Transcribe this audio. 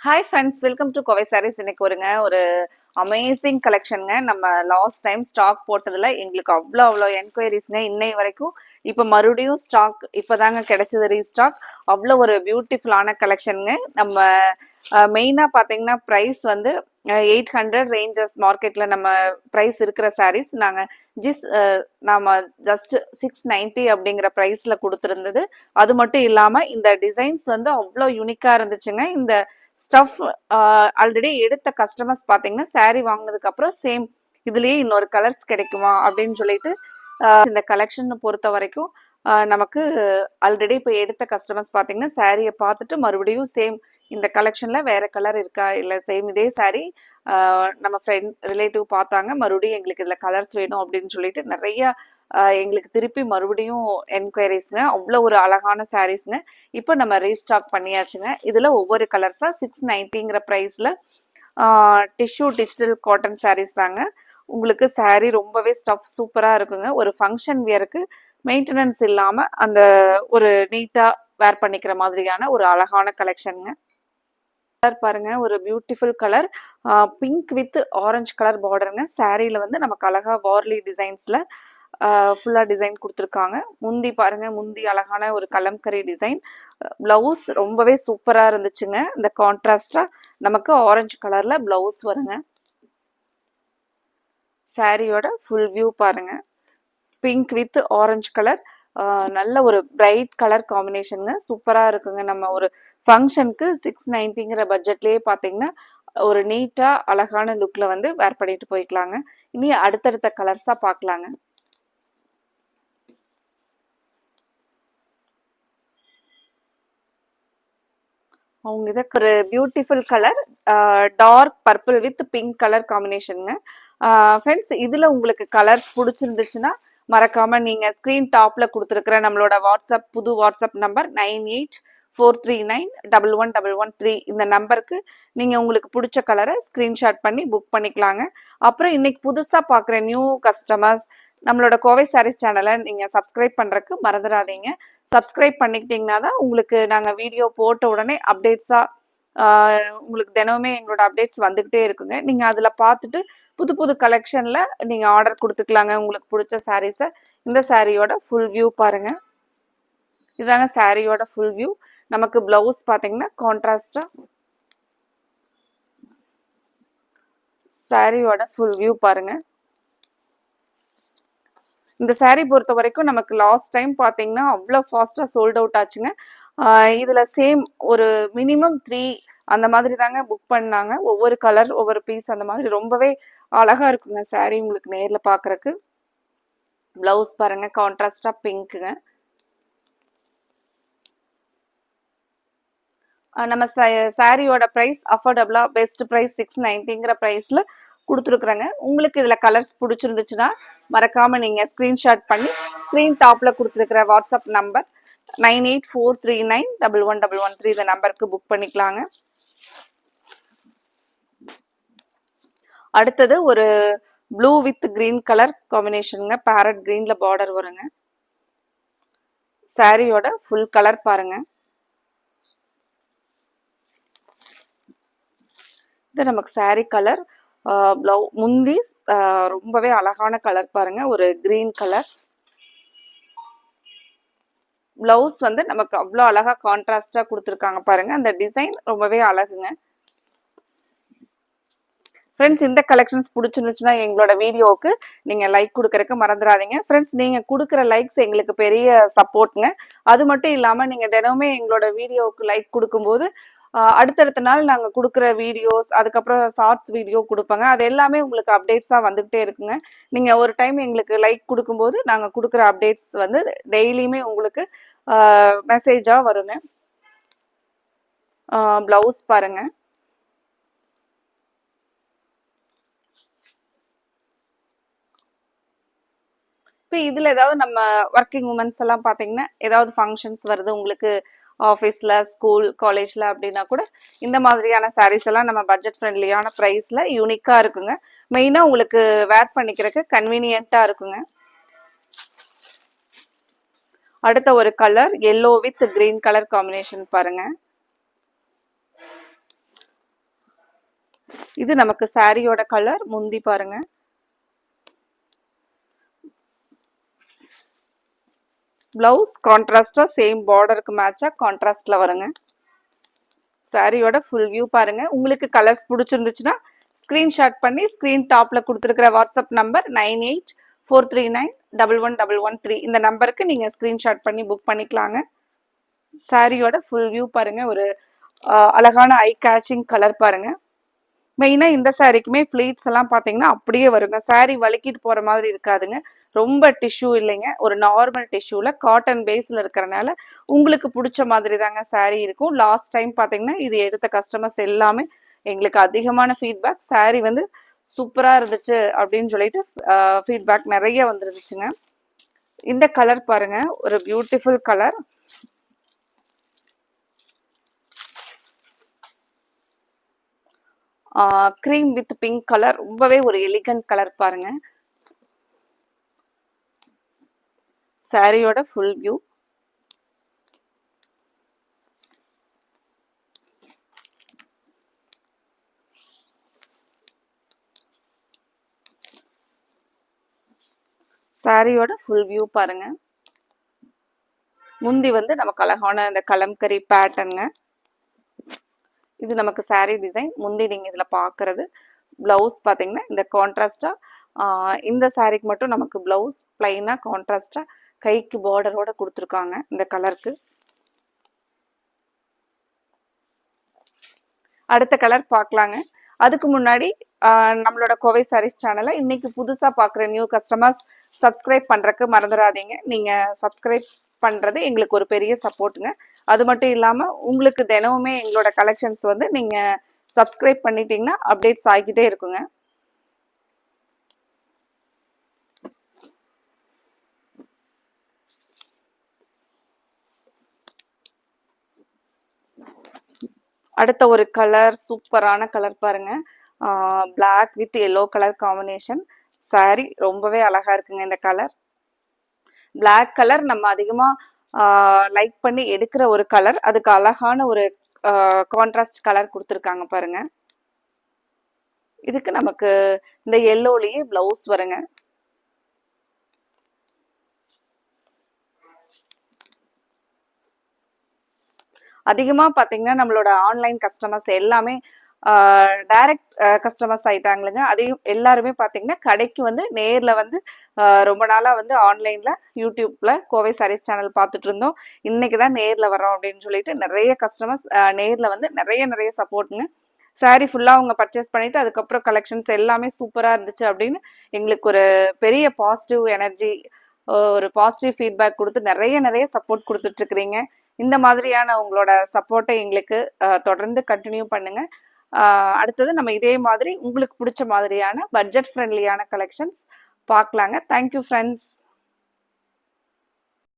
Hi friends, welcome to Kovai sarees. இன்னைக்கு ஒரு amazing கலெக்ஷனுங்க. நம்ம லாஸ்ட் டைம் ஸ்டாக் போட்டதுல எங்களுக்கு அவ்வளோ என்கொயரிஸ்ங்க இன்னை வரைக்கும். இப்போ மறுபடியும் ஸ்டாக் இப்போதாங்க கிடைச்சது, ரீஸ்டாக். அவ்வளோ ஒரு பியூட்டிஃபுல்லான கலெக்ஷனுங்க. நம்ம மெயினாக பார்த்தீங்கன்னா ப்ரைஸ் 800 ரேஞ்சஸ் மார்க்கெட்டில் நம்ம ப்ரைஸ் இருக்கிற சாரீஸ் நாங்கள் நாம ஜஸ்ட் 690 அப்படிங்கிற ப்ரைஸில் கொடுத்துருந்தது. அது மட்டும் இல்லாமல் இந்த டிசைன்ஸ் அவ்வளோ யூனிக்காக இருந்துச்சுங்க. இந்த ஸ்டஃப் ஆல்ரெடி எடுத்த கஸ்டமர்ஸ் பார்த்தீங்கன்னா சாரீ வாங்கினதுக்கு அப்புறம் சேம் இதுலயே இன்னொரு கலர்ஸ் கிடைக்குமா அப்படின்னு சொல்லிட்டு இந்த கலெக்ஷன் பொறுத்த வரைக்கும் நமக்கு ஆல்ரெடி இப்போ எடுத்த கஸ்டமர்ஸ் பார்த்தீங்கன்னா சாரியை பார்த்துட்டு மறுபடியும் சேம் இந்த கலெக்ஷன்ல வேற கலர் இருக்கா, இல்லை சேம் இதே சாரீ நம்ம ஃப்ரெண்ட் ரிலேட்டிவ் பார்த்தாங்க, மறுபடியும் எங்களுக்கு இதில் கலர்ஸ் வேணும் அப்படின்னு சொல்லிட்டு நிறைய எங்களுக்கு திருப்பி மறுபடியும் என்கொயரிஸ்ங்க. அவ்வளோ ஒரு அழகான சாரீஸ்ங்க. இப்போ நம்ம ரீஸ்டாக் பண்ணியாச்சுங்க. இதில் ஒவ்வொரு கலர்ஸாக 690ங்கிற ப்ரைஸில் டிஷ்யூ டிஜிட்டல் காட்டன் சாரீஸ் தாங்க. உங்களுக்கு சாரீ ரொம்பவே ஸ்டஃப் சூப்பராக இருக்குங்க. ஒரு ஃபங்க்ஷன் வியருக்கு மெயின்டெனன்ஸ் இல்லாமல் அந்த ஒரு நீட்டாக வேர் பண்ணிக்கிற மாதிரியான ஒரு அழகான கலெக்ஷனுங்க. கலர் பாருங்க, ஒரு beautiful colour, pink with orange colour பார்டருங்க. சாரீல நமக்கு அழகா வார்லி டிசைன்ஸ்ல ஃபுல்லா டிசைன் கொடுத்துருக்காங்க. முந்தி பாருங்க, முந்தி அழகான ஒரு கலம்கரி டிசைன். பிளவுஸ் ரொம்பவே சூப்பரா இருந்துச்சுங்க. இந்த கான்ட்ராஸ்டா நமக்கு ஆரஞ்சு கலர்ல பிளவுஸ் வருங்க. சாரியோட ஃபுல் வியூ பாருங்க, பிங்க் வித் ஆரஞ்சு கலர், நல்ல ஒரு பிரைட் கலர் காம்பினேஷனுங்க. சூப்பராக இருக்குங்க. நம்ம ஒரு ஃபங்க்ஷனுக்கு 690ங்கிற பட்ஜெட்லேயே பார்த்தீங்கன்னா ஒரு நீட்டாக அழகான லுக்கில் வேர் பண்ணிட்டு போய்க்கலாங்க. இனி அடுத்தடுத்த கலர்ஸாக பார்க்கலாங்க. அவங்க இதுக்கு ஒரு beautiful colour, dark purple with pink colour காம்பினேஷனுங்க. ஃப்ரெண்ட்ஸ், இதில் உங்களுக்கு கலர்ஸ் பிடிச்சிருந்துச்சுன்னா மறக்காம நீங்க ஸ்கிரீன் டாப்ல கொடுத்துருக்கிற நம்மளோட புது வாட்ஸ்அப் நம்பர் 9843911113 இந்த நம்பருக்கு நீங்க உங்களுக்கு பிடிச்ச கலரை ஸ்கிரீன்ஷாட் பண்ணி புக் பண்ணிக்கலாங்க. அப்புறம் இன்னைக்கு புதுசா பார்க்குற நியூ கஸ்டமர்ஸ் நம்மளோட கோவை சாரீஸ் சேனலை நீங்க சப்ஸ்கிரைப் பண்றதுக்கு மறந்துடாதீங்க. சப்ஸ்கிரைப் பண்ணிக்கிட்டீங்கன்னா தான் உங்களுக்கு நாங்கள் வீடியோ போட்ட உடனே உங்களுக்கு தினமுமே எங்களோட அப்டேட்ஸ் வந்துகிட்டே இருக்குங்க. நீங்க அதுல பார்த்துட்டு புது புது கலெக்ஷன்ல நீங்க ஆர்டர் கொடுத்துக்கலாங்க உங்களுக்கு பிடிச்ச சாரீஸை. இந்த சாரியோட ஃபுல் வியூ பாருங்க, இதாங்க சாரியோட ஃபுல் வியூ. நமக்கு பிளவுஸ் பாத்தீங்கன்னா கான்ட்ராஸ்டா சாரியோட ஃபுல் வியூ பாருங்க. இந்த சாரீ பொறுத்த வரைக்கும் நமக்கு லாஸ்ட் டைம் பார்த்தீங்கன்னா அவ்வளோ ஃபாஸ்ட்டாக சோல்ட் அவுட் ஆச்சுங்க. இதில் சேம் ஒரு மினிமம் 3 அந்த மாதிரி தாங்க புக் பண்ணாங்க. ஒவ்வொரு கலர் ஒவ்வொரு பீஸ் அந்த மாதிரி ரொம்பவே அழகாக இருக்குங்க சாரீ உங்களுக்கு நேரில் பார்க்குறக்கு. ப்ளவுஸ் பாருங்க, கான்ட்ராஸ்டாக பிங்க்குங்க. நம்ம சாரியோட ப்ரைஸ் அஃபோர்டபுளாக பெஸ்ட் ப்ரைஸ் 690ங்கிற ப்ரைஸில் கொடுத்துருக்குறேங்க. உங்களுக்கு இதில் கலர்ஸ் பிடிச்சிருந்துச்சுன்னா மறக்காமல் நீங்கள் ஸ்க்ரீன்ஷாட் பண்ணி ஸ்க்ரீன் டாப்பில் கொடுத்துருக்குற வாட்ஸ்அப் நம்பர் 9843911113 இந்த நம்பருக்கு புக் பண்ணிக்கலாங்க. அடுத்தது ஒரு ப்ளூ வித் கிரீன் கலர் காம்பினேஷனுங்க. பேரட் கிரீன்ல பார்டர் வருங்க. சாரியோட ஃபுல் கலர் பாருங்க. இது நமக்கு சாரி கலர். முந்தி ரொம்பவே அழகான கலர் பாருங்க, ஒரு கிரீன் கலர். பிளவுஸ் நமக்கு அவ்வளோ அழகா கான்ட்ராஸ்டா கொடுத்துருக்காங்க பாருங்க. அந்த டிசைன் ரொம்பவே அழகுங்க. ஃப்ரெண்ட்ஸ், இந்த கலெக்ஷன்ஸ் பிடிச்சிருந்துச்சுன்னா எங்களோட வீடியோவுக்கு நீங்கள் லைக் கொடுக்கறதுக்கு மறந்துடாதீங்க. ஃப்ரெண்ட்ஸ், நீங்கள் கொடுக்குற லைக்ஸ் எங்களுக்கு பெரிய சப்போர்ட்டுங்க. அது மட்டும் இல்லாமல் நீங்கள் தினமுமே எங்களோட வீடியோவுக்கு லைக் கொடுக்கும்போது அடுத்தடுத்த நாள் நாங்கள் கொடுக்குற வீடியோஸ், அதுக்கப்புறம் ஷார்ட்ஸ் வீடியோ கொடுப்போங்க. அது எல்லாமே உங்களுக்கு அப்டேட்ஸாக வந்துகிட்டே இருக்குங்க. நீங்கள் ஒரு டைம் எங்களுக்கு லைக் கொடுக்கும்போது நாங்கள் கொடுக்குற அப்டேட்ஸ் டெய்லியுமே உங்களுக்கு மெசேஜாக வருங்க. ப்ளவுஸ் பாருங்க. இப்போ இதில் ஏதாவது நம்ம ஒர்க்கிங் உமன்ஸ் எல்லாம் பார்த்தீங்கன்னா ஏதாவது ஃபங்க்ஷன்ஸ் வருது உங்களுக்கு ஆஃபீஸில், ஸ்கூல், காலேஜில் அப்படின்னா கூட இந்த மாதிரியான சாரீஸ் எல்லாம் நம்ம பட்ஜெட் ஃப்ரெண்ட்லியான ப்ரைஸில் யூனிக்காக இருக்குங்க. மெயினாக உங்களுக்கு வேர் பண்ணிக்கிறதுக்கு கன்வீனியண்ட்டாக இருக்குங்க. அடுத்த ஒரு colour yellow with green colour combination பாருங்க. இது நமக்கு சாரியோட கலர். முந்தி பாருங்க. பிளவுஸ் கான்ட்ராஸ்டா சேம் பார்டருக்கு மேட்சா கான்ட்ராஸ்ட்ல வருங்க. சாரியோட ஃபுல் வியூ பாருங்க. உங்களுக்கு கலர்ஸ் பிடிச்சிருந்துச்சுன்னா ஸ்கிரீன்ஷாட் பண்ணி ஸ்கிரீன் டாப்ல கொடுத்துருக்கிற வாட்ஸ்அப் நம்பர் 9843391113 இந்த நம்பருக்கு நீங்க ஸ்கிரீன்ஷாட் பண்ணி புக் பண்ணிக்கலாங்க. சாரியோட ஃபுல் வியூ பாருங்க. ஒரு அழகான ஐ கேச்சிங் கலர் பாருங்க. மெயினாக இந்த சாரிக்குமே ஃப்ளீட்ஸ் எல்லாம் பார்த்தீங்கன்னா அப்படியே வருங்க. சாரி வலிக்கிட்டு போகிற மாதிரி இருக்காதுங்க. ரொம்ப டிஷ்யூ இல்லைங்க. ஒரு நார்மல் டிஷ்யூவில் காட்டன் பேஸில் இருக்கிறனால உங்களுக்கு பிடிச்ச மாதிரி தாங்க சாரி இருக்கும். லாஸ்ட் டைம் பார்த்தீங்கன்னா இது எடுத்த கஸ்டமர்ஸ் எல்லாமே எங்களுக்கு அதிகமான ஃபீட்பேக் சாரி வந்து சூப்பராக இருந்துச்சு அப்படின்னு சொல்லிட்டு ஃபீட்பேக் நிறைய வந்துருந்துச்சுங்க. இந்த கலர் பாருங்க, ஒரு beautiful colour. Cream with pink colour, ரொம்பவே ஒரு எலிகன்ட் கலர் பாருங்க. சாரியோட ஃபுல் வியூ. சாரியோட ஃபுல் வியூ பாருங்க. முந்தி வந்து நமக்கு அழகான இந்த கலம்கரி பேட்டர்னுங்க. இது நமக்கு சாரி டிசைன். முந்தி நீங்கள் இதில் பார்க்குறது. ப்ளவுஸ் பார்த்தீங்கன்னா இந்த கான்ட்ராஸ்டாக இந்த சாரிக்கு மட்டும் நமக்கு ப்ளவுஸ் பிளைனாக கான்ட்ராஸ்டாக கைக்கு பார்டரோட கொடுத்துருக்காங்க இந்த கலருக்கு. அடுத்த கலர் பார்க்கலாங்க. அதுக்கு முன்னாடி நம்மளோட கோவை சாரீஸ் சேனலை இன்னைக்கு புதுசாக பார்க்குற நியூ கஸ்டமர்ஸ் சப்ஸ்கிரைப் பண்ணுறக்கு மறந்துடாதீங்க. நீங்கள் சப்ஸ்கிரைப் பண்ணுறது எங்களுக்கு ஒரு பெரிய சப்போர்ட்டுங்க. அது மட்டும் இல்லாமல் உங்களுக்கு தினமுமே எங்களோட கலெக்ஷன்ஸ் வந்து நீங்கள் சப்ஸ்கிரைப் பண்ணிட்டீங்கன்னா அப்டேட்ஸ் ஆகிக்கிட்டே இருக்குங்க. அடுத்த ஒரு கலர், சூப்பரான கலர் பாருங்க. Black with yellow colour combination. Sari ரொம்பவே அழகா இருக்குங்க இந்த கலர். பிளாக் கலர் நம்ம அதிகமாக லைக் பண்ணி எடுக்கிற ஒரு கலர். அதுக்கு அழகான ஒரு கான்ட்ராஸ்ட் கலர் கொடுத்துருக்காங்க பாருங்க. இதுக்கு நமக்கு இந்த எல்லோலயே பிளவுஸ் வருங்க. அதிகமாக பார்த்தீங்கன்னா நம்மளோட ஆன்லைன் கஸ்டமர்ஸ் எல்லாமே டைரக்ட் கஸ்டமர்ஸ் ஆயிட்டாங்களுங்க. அதையும் எல்லாருமே பார்த்தீங்கன்னா கடைக்கு வந்து நேரில் வந்து ரொம்ப நாளாக வந்து ஆன்லைனில் யூடியூப்பில் கோவை சாரீஸ் சேனல் பார்த்துட்டு இருந்தோம். இன்னைக்கு தான் நேரில் வரோம் அப்படின்னு சொல்லிட்டு நிறைய கஸ்டமர்ஸ் நேரில் வந்து நிறைய சப்போர்ட்டுங்க. சாரீ ஃபுல்லாக அவங்க பர்ச்சேஸ் பண்ணிவிட்டு அதுக்கப்புறம் கலெக்ஷன்ஸ் எல்லாமே சூப்பராக இருந்துச்சு அப்படின்னு எங்களுக்கு ஒரு பெரிய பாசிட்டிவ் எனர்ஜி, ஒரு பாசிட்டிவ் ஃபீட்பேக் கொடுத்து நிறைய சப்போர்ட் கொடுத்துட்ருக்குறீங்க. இந்த மாதிரியான உங்களோட சப்போர்ட்டை எங்களுக்கு தொடர்ந்து கண்டினியூ பண்ணுங்கள். அடுத்தது நம்ம இதே மாதிரி உங்களுக்கு பிடிச்ச மாதிரியான பட்ஜெட் ஃப்ரெண்ட்லியான கலெக்ஷன்ஸ் பார்க்கலாங்க. Thank you friends.